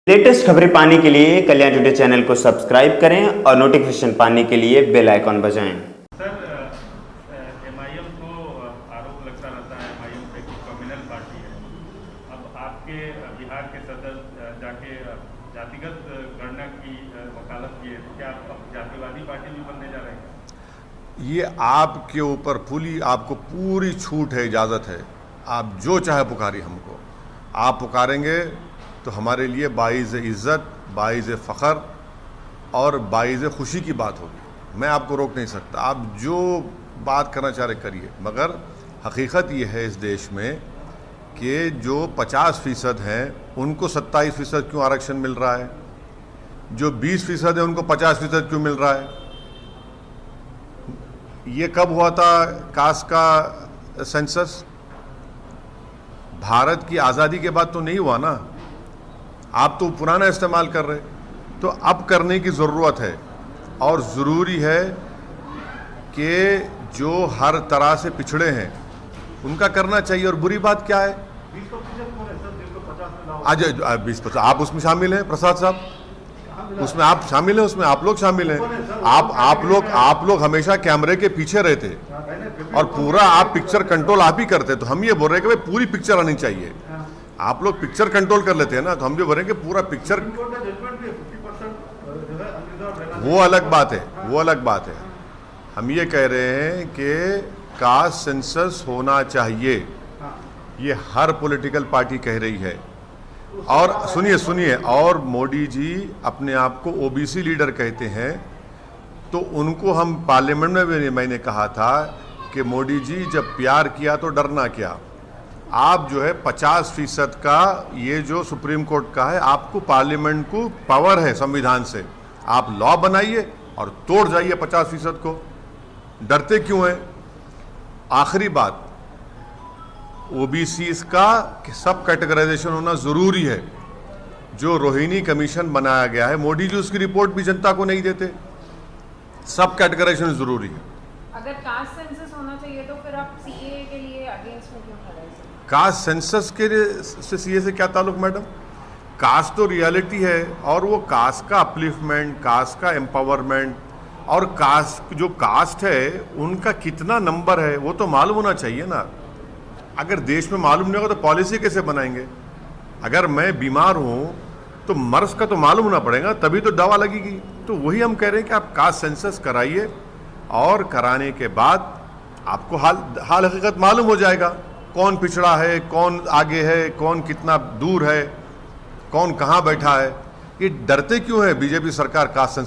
Latest खबरें पाने के लिए कल्याण टुडे चैनल को सब्सक्राइब करें और नोटिफिकेशन पाने के लिए बेल आइकॉन बजाएं। सर, एमआईएम को आरोप लगता रहता है एमआईएम पे कि कम्युनल पार्टी है। अब आपके बिहार के सदर जाके जातिगत गणना की वकालत की है, तो क्या आप अब जातिवादी पार्टी भी बनने जा रहे हैं? ये आपके ऊपर आपको पूरी छूट है, इजाज़त है। आप जो चाहे पुकारिए हमको। आप पुकारेंगे तो हमारे लिए बाइज़ इज़्ज़त, बाइज़ फ़ख्र और बाइज़ खुशी की बात होगी। मैं आपको रोक नहीं सकता, आप जो बात करना चाह रहे करिए। मगर हकीकत ये है इस देश में कि जो 50% हैं उनको 27% क्यों आरक्षण मिल रहा है, जो 20% है उनको 50% क्यों मिल रहा है। ये कब हुआ था कास्ट का सेंसस? भारत की आज़ादी के बाद तो नहीं हुआ ना। आप तो पुराना इस्तेमाल कर रहे, तो अब करने की ज़रूरत है। और ज़रूरी है कि जो हर तरह से पिछड़े हैं उनका करना चाहिए। और बुरी बात क्या है, 20% आप उसमें शामिल हैं, प्रसाद साहब उसमें आप शामिल हैं, उसमें आप लोग शामिल हैं। आप लोग हमेशा कैमरे के पीछे रहते और पूरा आप पिक्चर कंट्रोल आप ही करते। तो हम ये बोल रहे हैं कि भाई पूरी पिक्चर आनी चाहिए। आप लोग पिक्चर कंट्रोल कर लेते हैं ना, तो हम भी बोल रहे हैं कि पूरा पिक्चर। वो अलग बात है, वो अलग बात है। हम ये कह रहे हैं कि कास्ट सेंसस होना चाहिए, ये हर पॉलिटिकल पार्टी कह रही है। और सुनिए, और मोदी जी अपने आप को ओबीसी लीडर कहते हैं, तो उनको हम पार्लियामेंट में भी मैंने कहा था कि मोदी जी जब प्यार किया तो डरना क्या। आप जो है 50% का ये जो सुप्रीम कोर्ट का है, आपको पार्लियामेंट को पावर है संविधान से, आप लॉ बनाइए और तोड़ जाइए 50% को। डरते क्यों हैं? आखिरी बात, ओबीसी का सब कैटेगराइजेशन होना ज़रूरी है। जो रोहिणी कमीशन बनाया गया है, मोदी जी उसकी रिपोर्ट भी जनता को नहीं देते। सब कैटेगराइजेशन ज़रूरी है। अगर कास्ट सेंसस होना चाहिए तो फिर आप सीएए के लिए अगेंस्ट में क्यों खड़े हैं? कास्ट सेंसस के से सीए से क्या ताल्लुक मैडम? कास्ट तो रियलिटी है, और वो कास्ट का अपलिफ्टमेंट, कास्ट का एम्पावरमेंट, और कास्ट जो कास्ट है उनका कितना नंबर है वो तो मालूम होना चाहिए ना। अगर देश में मालूम नहीं होगा तो पॉलिसी कैसे बनाएंगे? अगर मैं बीमार हूँ तो मर्ज का तो मालूम होना पड़ेगा, तभी तो दवा लगेगी। तो वही हम कह रहे हैं कि आप कास्ट सेंसस कराइए, और कराने के बाद आपको हाल हकीकत मालूम हो जाएगा, कौन पिछड़ा है, कौन आगे है, कौन कितना दूर है, कौन कहाँ बैठा है। ये डरते क्यों है बीजेपी सरकार कास्ट सेंसस